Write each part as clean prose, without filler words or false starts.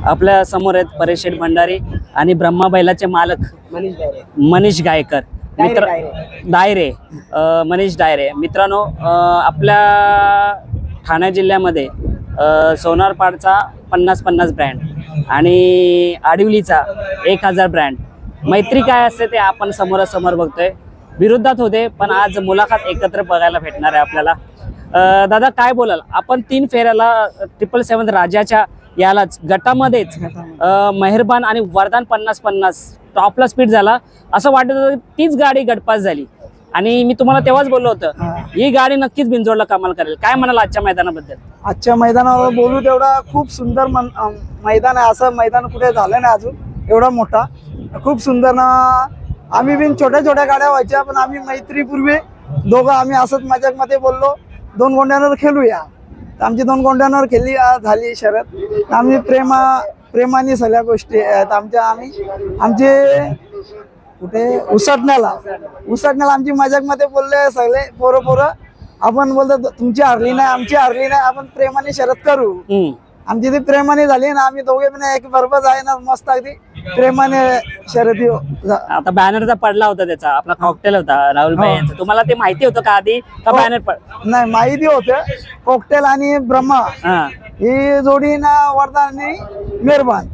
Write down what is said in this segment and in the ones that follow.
आपल्या समोर आहेत परेश शेठ भंडारी आणि ब्रह्मा बैलाचे मालक मनीष गायकर मित्र डायरे मनीष डायरे. मित्रांनो, आपल्या ठाणे जिल्ह्यामध्ये सोनारपाडचा 50-50 ब्रँड आणि आडिवलीचा 1000 ब्रँड. मैत्री काय असते ते आपण समोरासमोर बघतोय. विरोधात होते पण आज मुलाखत एकत्र बघायला भेटणार आहे आपल्याला. दादा काय बोलाल आपण 3 फेऱ्याला 777 राजाच्या यालाच गटामध्येच मेहरबान आणि वरदान 50-50 टॉपला स्पीड झाला असं वाटत होतं. तीच गाडी गटपास झाली आणि मी तुम्हाला तेव्हाच बोललो होतं ही गाडी नक्कीच बिंजोडला कमाल करेल. काय म्हणाल आजच्या मैदानाबद्दल? आजच्या मैदानावर बोलू तेवढा खूप सुंदर मैदान आहे. असं मैदान कुठे झालं नाही अजून एवढा मोठा. खूप सुंदर ना. आम्ही बिन छोट्या छोट्या गाड्या व्हायच्या पण आम्ही मैत्रीपूर्वी दोघं आम्ही असंच मजाक मध्ये बोललो 2 गोंड्यांवर खेळूया. आमची 2 गोंड्यांवर खेळली झाली शरद. आम्ही प्रेमाने सगळ्या गोष्टी आहेत आमच्या. आमचे कुठे उसटण्याला आमची मजाक मध्ये बोलले सगळे पोरं आपण बोलतो तुमची हरली नाही आमची हरली नाही आपण प्रेमाने शरद करू. आमची ती प्रेमाने झाली ना. आम्ही दोघे पण एक बरोबर आहे ना मस्त अगदी प्रेमाने शर्यती. आता बॅनरचा पडला होता त्याचा आपला कॉकटेल होता राहुल भाई यांचा. तुम्हाला ते माहिती होतं का आधी का बॅनर? नाही माहिती होतं. कॉकटेल आणि ब्रह्मा ही जोडी ना वरदान आणि मेहरबान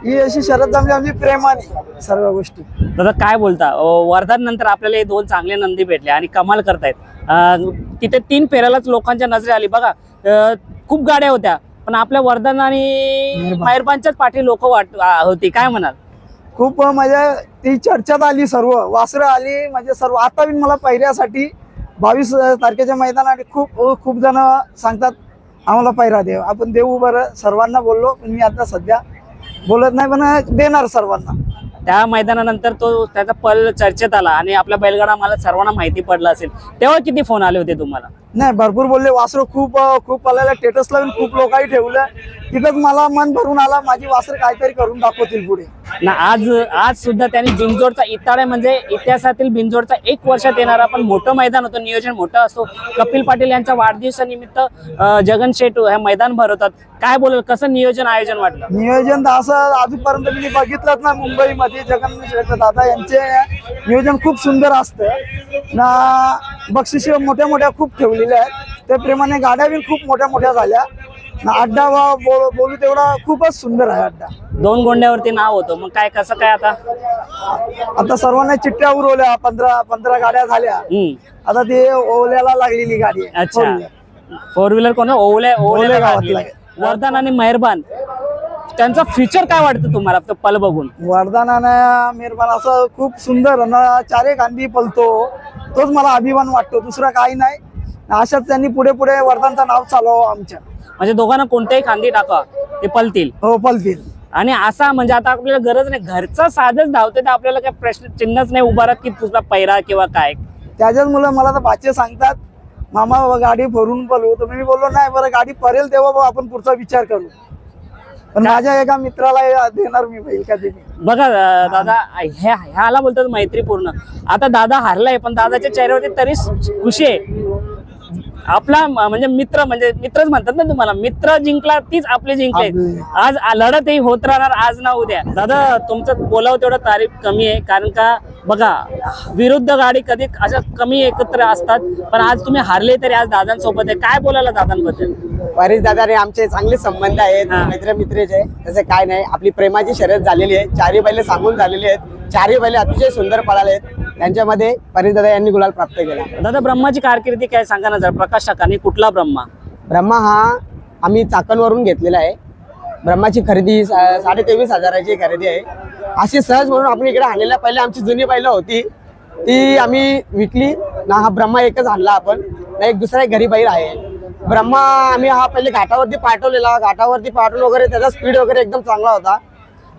ही अशी शरद जमली आमची प्रेमाने सर्व गोष्टी. दादा काय बोलता? वरदान नंतर आपल्याला हे 2 चांगले नंदी भेटले आणि कमाल करतायत. तिथे 3 फेऱ्यालाच लोकांच्या नजरे आली बघा. खूप गाड्या होत्या पण आपल्या वरदान आणि मेहरबानच्याच पाठी लोक होती. काय म्हणाल? खूप म्हणजे ती चर्चेत आली सर्व वासरं आली म्हणजे सर्व. आता पण मला पहिऱ्यासाठी 22 तारखेच्या मैदानात खूप जण सांगतात आम्हाला पहिरा देव आपण देऊ बरं सर्वांना बोललो. पण मी आता सध्या बोलत नाही पण देणार सर्वांना. त्या मैदानानंतर तो त्याचा पल चर्चेत आला आणि आपला बैलगाडा मला सर्वांना माहिती पडला असेल. तेव्हा किती फोन आले होते तुम्हाला? नाही भरपूर बोलले. वासरं खूप पळायला स्टेटसला खूप लोकांनी ठेवलं. तिथंच मला मन भरून आला माझी वासरं काहीतरी करून दाखवतील पुढे ना. आज सुद्धा त्यांनी बिंजोडचा इताळे म्हणजे इतिहासातील बिंजोडचा 1 वर्षात येणारा पण मोठं मैदान होतं. नियोजन मोठं असतो. कपिल पाटील यांच्या वाढदिवसानिमित्त जगन शेट हे मैदान भरवतात. काय बोलाल कसं नियोजन आयोजन वाटलं? नियोजन असं अजूनपर्यंत मी बघितलंच ना. मुंबईमध्ये जगन शेट दादा यांचे नियोजन खूप सुंदर असतं ना. बक्षिस मोठ्या खूप ठेवलेल्या आहेत. त्याप्रमाणे गाड्या बी खूप मोठ्या झाल्या ना. अड्डा बोलू तेवढा खूपच सुंदर आहे अड्डा. 2 गोंड्यावरती नाव होतं मग काय कसं काय? आता सर्वांना चिठ्ठ्या उरवल्या. 15 गाड्या झाल्या. आता ते ओल्याला लागलेली गाडी आहे. अच्छा 4 व्हीलर कोण? ओले गावातला वरदान आणि मेहरबान. त्यांचा फीचर काय वाटतं तुम्हाला पल बघून? वरदान आणि मेहरबान असं खूप सुंदर ना. 4 खांदी पलतो तोच मला अभिमान वाटतो. दुसरा काही नाही. अशाच त्यांनी पुढे वरदानचं नाव चालवावं आमच्या. म्हणजे दोघांना कोणत्याही खांदी टाका ते पलतील. हो पलतील. आणि असा म्हणजे आता आपल्याला गरज नाही. घरचा साधच धावते तर आपल्याला काही प्रश्न चिन्हच नाही उभा राहत की तुझा पैरा किंवा काय. त्याच्याच मुलं मला तर भाचे सांगतात मामा गाडी भरून पळू. तर मी बोललो नाही बरं गाडी परेल तेव्हा आपण पुढचा विचार करू. पण माझ्या एका मित्राला देणार मी बैल कधी. बघा दादा ह्याला बोलतात मैत्रीपूर्ण. आता दादा हारलाय पण दादाच्या चेहऱ्यावरती तरी खुशी आहे. आपला म्हणजे मित्रच म्हणतात ना तुम्हाला. मित्र जिंकला तीच आपले जिंकले. आज लढतही होत राहणार आज ना उद्या. दादा तुमचं बोलावं तेवढं तारीफ कमी आहे कारण का बघा विरुद्ध गाडी कधी अशा कमी एकत्र असतात पण आज तुम्ही हारले तरी आज दादांसोबत आहे. काय बोलायला दादांबद्दल? परेश दादाने आमचे चांगले संबंध आहेत. मित्रचे तसे काय नाही. आपली प्रेमाची शर्यत झालेली आहे. 4ही बैल सांगून झालेली आहेत. 4ही बैल अतिशय सुंदर पळाले आहेत. त्यांच्यामध्ये परेश दादा यांनी गुलाल प्राप्त केला. दादा ब्रह्माची कारकिर्दी काय सांगा ना जरा प्रकाशकाने. कुठला ब्रह्मा हा आम्ही चाकणवरून घेतलेला आहे. ब्रह्माची खरेदी 23,500ची खरेदी आहे. अशी सहज म्हणून आपण इकडे आणलेल्या पहिले आमची जुनी बैल होती ती आम्ही विकली ना. हा ब्रह्मा एकच आणला आपण ना. एक दुसरा घरी बैल आहे ब्रह्मा. आम्ही हा पहिले घाटावरती पाठवून वगैरे त्याचा स्पीड वगैरे एकदम चांगला होता.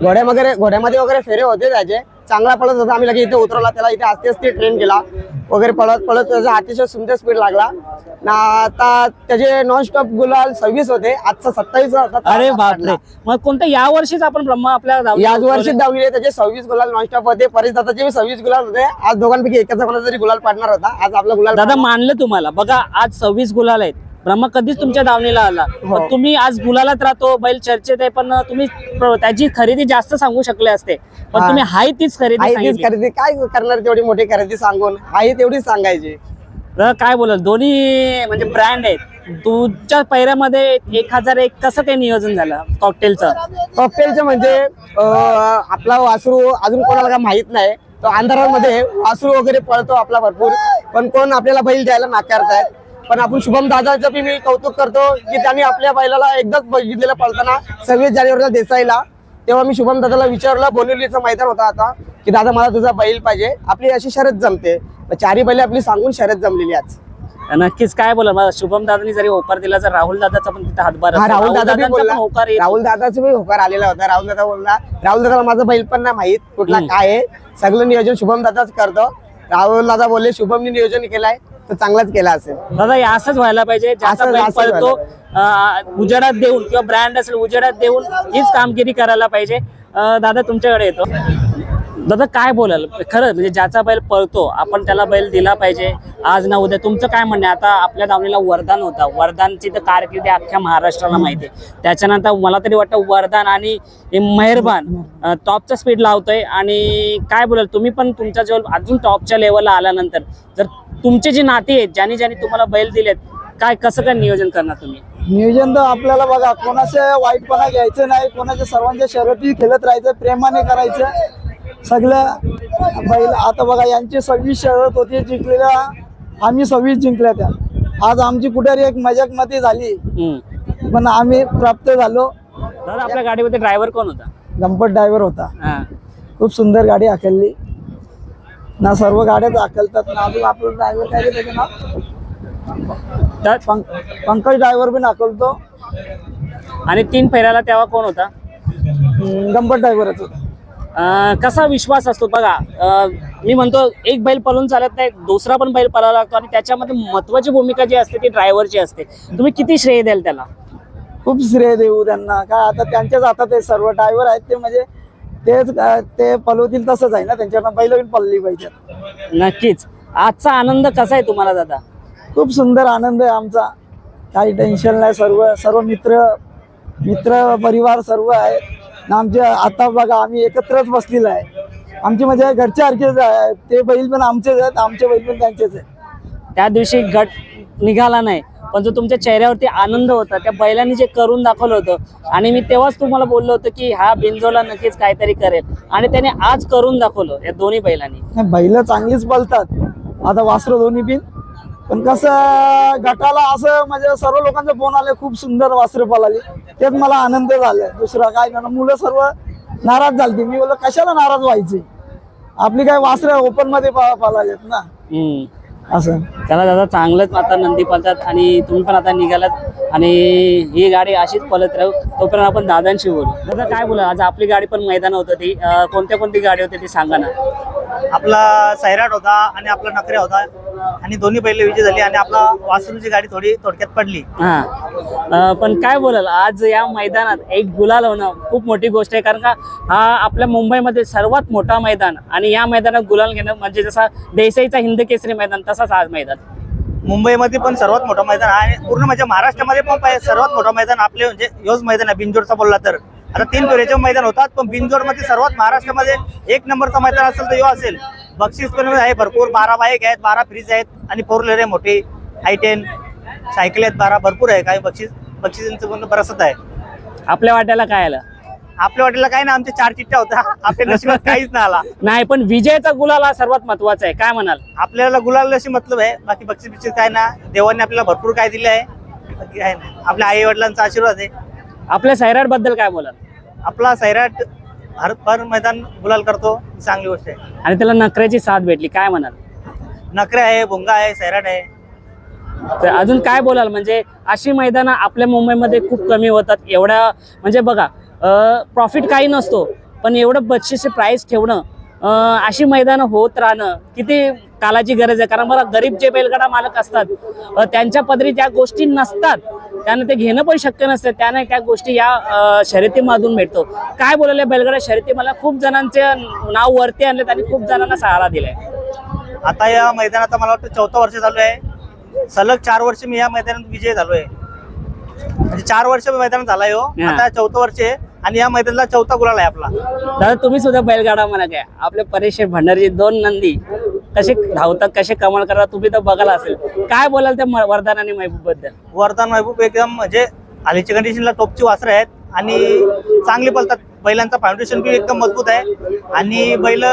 घोड्यामध्ये वगैरे फेरे होते त्याचे. चांगला पळत होता. आम्ही लगेच इथे उतरवला त्याला. इथे आस्ते ट्रेन केला वगैरे पळत त्याचा अतिशय सुंदर स्पीड लागला ना. आता त्याचे नॉनस्टॉप गुलाल 26 होते. आजचा 27 होता. अरे बापरे. मग कोणत्या या वर्षीच आपण ब्रह्मा आपल्या याच वर्षीच धावले. त्याचे 26 गुलाल नॉनस्टॉप होते. परेश दादाचे 26 गुलाल होते. आज दोघांपैकी एकाचा कोणाचा तरी गुलाल पाडणार होता. आज आपला गुलाल दादा मानलं तुम्हाला. बघा आज 26 गुलाल आहेत ब्रह्मा कधीच तुमच्या दावणीला आला, हो. पण तुम्ही आज गुलालात राहतो, बैल चर्चेत आहे, पण तुम्ही त्याची खरेदी जास्त सांगू शकले असते, पण हा. तुम्ही हाय तीच खरेदी आई तीच सांगितली. खरेदी काय करणार, तेवढी मोठी खरेदी सांगून आई तेवढीच सांगायची. तर काय बोलाल, दोन्ही म्हणजे ब्रँड आहेत. तुमच्या पैऱ्यामध्ये 1001 कसं काही नियोजन झालं कॉकटेलचं? कॉकटेलचं म्हणजे आपला वासरू अजून कोणाला काय माहित नाही, तो अंधारामध्ये वासरू वगैरे पळतो आपला भरपूर, पण कोण आपल्याला बैल द्यायला नाकारतायत. पण आपण शुभम दादाचं बी मी कौतुक करतो की त्यांनी आपल्या बैलाला एकदाच बघितलेलं पळताना 26 जानेवारीला देसाईला. तेव्हा मी शुभम दादाला विचारलं, बोलिवलीचं मैदान होता आता, की दादा मला तुझा बैल पाहिजे, आपली अशी शर्यत जमते. चारही बैल आपली सांगून शर्यत जमलेली आज. नक्कीच. काय बोला, मला शुभम दादानी जरी होकार दिला, तर राहुल दादाचा पण तिथे हातभार हा, असतो. राहुल दादा बी दादांचा बोलला, पण होकार येतो. राहुल दादाचा बी होकार आलेला होता. राहुल दादा बोलला, राहुल दादाला माझं बैल पण नाही माहित कुठला काय आहे, सगळं नियोजन शुभम दादाच करतो. राहुल दादा बोलले शुभमनी नियोजन केलाय तर चांगलाच केला असेल. दादा हे असंच व्हायला पाहिजे, ज्याचा असंच बैल व्हायला पळतो उजेडात देऊन किंवा ब्रँड असेल उजेडात देऊन हीच कामगिरी करायला पाहिजे. दादा तुमच्याकडे येतो. दादा काय बोलाल, खरं म्हणजे ज्याचा बैल पळतो आपण त्याला बैल दिला पाहिजे आज ना उद्या. तुमचं काय म्हणणं आहे? आता आपल्या दावणीला वरदान होता, वरदानची तर कारकिर्दी अख्ख्या महाराष्ट्राला माहिती आहे. त्याच्यानंतर मला तरी वाटतं वरदान आणि मेहरबान टॉपचा स्पीड लावतोय. आणि काय बोलाल, तुम्ही पण तुमच्या जेव्हा अजून टॉपच्या लेवलला आल्यानंतर जर तुमचे जे नाते आहेत, ज्यांनी ज्यांनी तुम्हाला बैल दिलेत, काय कसं काय नियोजन करणार तुम्ही? नियोजन तर आपल्याला बघा, कोणाचं वाईटपणा घ्यायचं नाही, कोणाच्या सर्वांच्या शर्यती खेळत राहायचं, प्रेमाने करायचं सगळं बैल. आता बघा, यांची 26 शर्यत होती, जिंकलेल्या आम्ही 26 जिंकल्या त्या. आज आमची कुठेतरी एक मजाकमती झाली, पण आम्ही प्राप्त झालो. दादा आपल्या गाडीमध्ये ड्रायव्हर कोण होता? गंपत ड्रायव्हर होता. हा. खूप सुंदर गाडी हाकलली ना, सर्व गाड्याच हाकलतात ना. अजून आपलं ड्रायव्हर काय त्याचं नाव पंकज ड्रायव्हर पण हाकलतो. आणि 3 फेऱ्याला तेव्हा कोण होता? गंपत ड्रायव्हरच होता. कसा विश्वास असतो बघा, मी म्हणतो एक बैल पळून चालत नाही, दुसरा पण बैल पळायला लागतो, आणि त्याच्यामध्ये महत्वाची भूमिका जी असते ती ड्रायव्हरची असते. तुम्ही किती श्रेय द्याल त्याला? खूप श्रेय देऊ त्यांना, काय आता त्यांच्याच हातात आहे. सर्व ड्रायव्हर आहेत ते, म्हणजे ते पळवतील तसंच आहे ना, त्यांच्याकडनं बैल पण पळली पाहिजे. नक्कीच. आजचा आनंद कसा आहे तुम्हाला दादा? खूप सुंदर आनंद आहे आमचा, काही टेन्शन नाही. सर्व मित्र परिवार सर्व आहे ना आमचे. आता बघा आम्ही एकत्रच बसलेलो आहे. आमची म्हणजे घरच्यासारखेच आहे. ते बैल पण आमचेच आहेत, आमचे बैल पण त्यांचेच आहेत. त्या दिवशी गट निघाला नाही, पण जो तुमच्या चेहऱ्यावरती आनंद होता त्या बैलांनी जे करून दाखवलं होतं, आणि मी तेव्हाच तुम्हाला बोललो होतो की हा बिनजोडला नक्कीच काहीतरी करेल, आणि त्याने आज करून दाखवलं या दोन्ही बैलांनी. बैल चांगलीच पळतात आता, वासरं दोन्ही बिन. पण कसं गटाला असं म्हणजे सर्व लोकांचे फोन आले, खूप सुंदर वासरं पळाली, तेच मला आनंद झाला. दुसरा काय नाही. मुलं सर्व नाराज झाली. मी बोललो कशाला नाराज व्हायची, आपली काय वासरं ओपन मध्ये पळालेत ना असं. त्याला दादा चांगलंच आता नंदी पळतात, आणि तुम्ही पण आता निघालात, आणि ही गाडी अशीच पळत राहू. तोपर्यंत आपण दादांशी बोलू. दादा काय बोला, आज आपली गाडी पण मैदान होतं, ती कोणती गाडी होती ती सांगा ना. आपला सैराट होता आणि आपला नकऱ्या होता, आणि दोन्ही पहिले विजय झाली, आणि आपला वासरूची गाडी थोडी थोडक्यात पडली. हा. पण काय बोलाल, आज या मैदानात एक गुलाल होणं खूप मोठी गोष्ट आहे, कारण का हा आपल्या मुंबईमध्ये सर्वात मोठा मैदान, आणि या मैदानात गुलाल घेणं म्हणजे जसा देसाईचा हिंद केसरी मैदान तसाच आज मैदान. मुंबईमध्ये पण सर्वात मोठा मैदान आहे, आणि पूर्ण म्हणजे महाराष्ट्रामध्ये पण सर्वात मोठा मैदान आपले म्हणजे योज मैदान आहे. बिनजोडचा बोलला तर आता 3 फेऱ्याचे मैदान होतात, पण बिनजोडमध्ये सर्वात महाराष्ट्रामध्ये 1 नंबरचा मैदान असेल तर यो असेल. बक्षीस पण आहे भरपूर, 12 बाईक आहेत, 12 फ्रीज आहेत, आणि 4 व्हीलर आहे मोठी, I10 सायकल आहेत 12, भरपूर आहे. काय बक्षिसांचं पण बरंचसं आहे. आपल्या वाट्याला काय आलं? आपल्या वाटेला काय ना, आमच्या 4 चिठ्ठ्या होत्या, आपल्या नशिबात काहीच नाही आला. नाही, पण विजयाचा गुलाल हा सर्वात महत्वाचा आहे, काय म्हणाल? आपल्याला गुलाल अशी मतलब आहे, बाकी बक्षीस बिक्षीस काय ना, देवाने आपल्याला भरपूर काय दिले आहे, बाकी काय नाही. आपल्या आई वडिलांचा आशीर्वाद आहे. आपल्या सैराट बद्दल काय बोलाल? आपला सैराट हर मैदान गुलाल करतो, चांगली गोष्ट आहे. आणि त्याला नखऱ्याची साथ भेटली, काय म्हणाल? नखरे आहे, भुंगा आहे, सैराट आहे. तर अजून काय बोलाल, म्हणजे अशी मैदानं आपल्या मुंबईमध्ये खूप कमी होतात. एवढ्या म्हणजे बघा, प्रॉफिट काही नसतो, पण एवढं बक्षीस प्राईस ठेवणं, अशी मैदानं होत राहणं किती कालाची गरज आहे. कारण मला गरीब जे बैलगाडा मालक असतात, त्यांच्या पदरी त्या गोष्टी नसतात, त्यांना ते घेणं पण शक्य नसतं. त्याने त्या गोष्टी या शर्यतीमधून भेटतो. काय बोलायला बैलगाडा शर्यती, मला खूप जणांचे नाव वरती आणलेत आणि खूप जणांना सहारा दिलाय. आता या मैदानात मला वाटतं 4थं वर्ष चालू आहे. सलग 4 वर्ष मी या मैदानात विजय झालोय. म्हणजे 4 वर्ष मैदानात झालाय हो. हा. आता 4थं वर्ष आहे आणि या मैदानाला 4था गुलाल आहे आपला. दादा तुम्ही सुद्धा बैलगाडा म्हणा काय आपले परेश शेठ भंडारी 2 नंदी कसे धावतात कसे कमाल करतात तुम्ही तर बघायला असेल. काय बोलाल त्या वरदान आणि महबूब बद्दल? वरदान महबूब एकदम म्हणजे हालीच्या कंडिशनला टॉपची वासरं आहेत आणि चांगली बोलतात. बैलांचा फाउंडेशन बी एकदम मजबूत आहे आणि बैल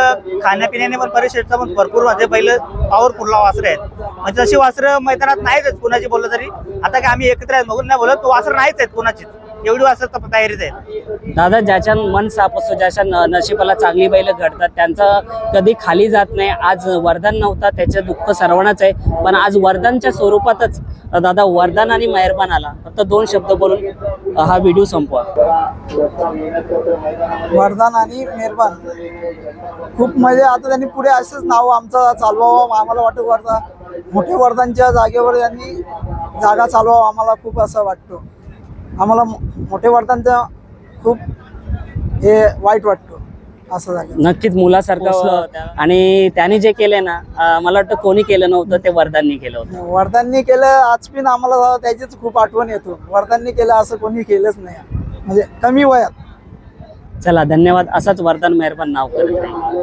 खाण्यापिण्याने पण परेश शेठचा पण भरपूर म्हणजे बैल पॉवरफुल वासरे आहेत. म्हणजे तशी वासरं मैदानात नाहीच आहेत कुणाची बोललं तरी. आता काय आम्ही एकत्र आहेत बघून नाही बोलत, वासरं नाहीच आहेत कुणाची, एवढी वासरं तयारीत आहेत. दादा ज्याच्या मन साफ असतो ज्याच्या नशिबाला चांगली बैल घडतात त्यांचा कधी खाली जात नाही. आज वरदान नव्हता त्याचं दुःख सर्वांनाच आहे, पण आज वरदानच्या स्वरूपातच दादा वरदान आणि मेहरबान आला. फक्त 2 शब्द बोलून हा व्हिडिओ संपवा. वरदान आणि मेहरबान खूप म्हणजे आता त्यांनी पुढे असेच नाव आमचं चालवावं. आम्हाला वाटतं वरदान मोठ्या वरदानच्या जागेवर त्यांनी जागा चालवावं आम्हाला खूप असं वाटतं. आम्हाला मोठे वरदानचं खूप हे वाईट वाटतं असं झालं. नक्कीच मुलासारखं आणि त्याने जे केले ना मला वाटतं कोणी केलं नव्हतं ते वरदाननी केलं होतं. वरदाननी केलं आज पण आम्हाला त्याचीच खूप आठवण येतो. वरदाननी केलं असं कोणी केलंच नाही म्हणजे कमी वयात. चला धन्यवाद. असाच वरदान मेहरबान नाव करत राहील.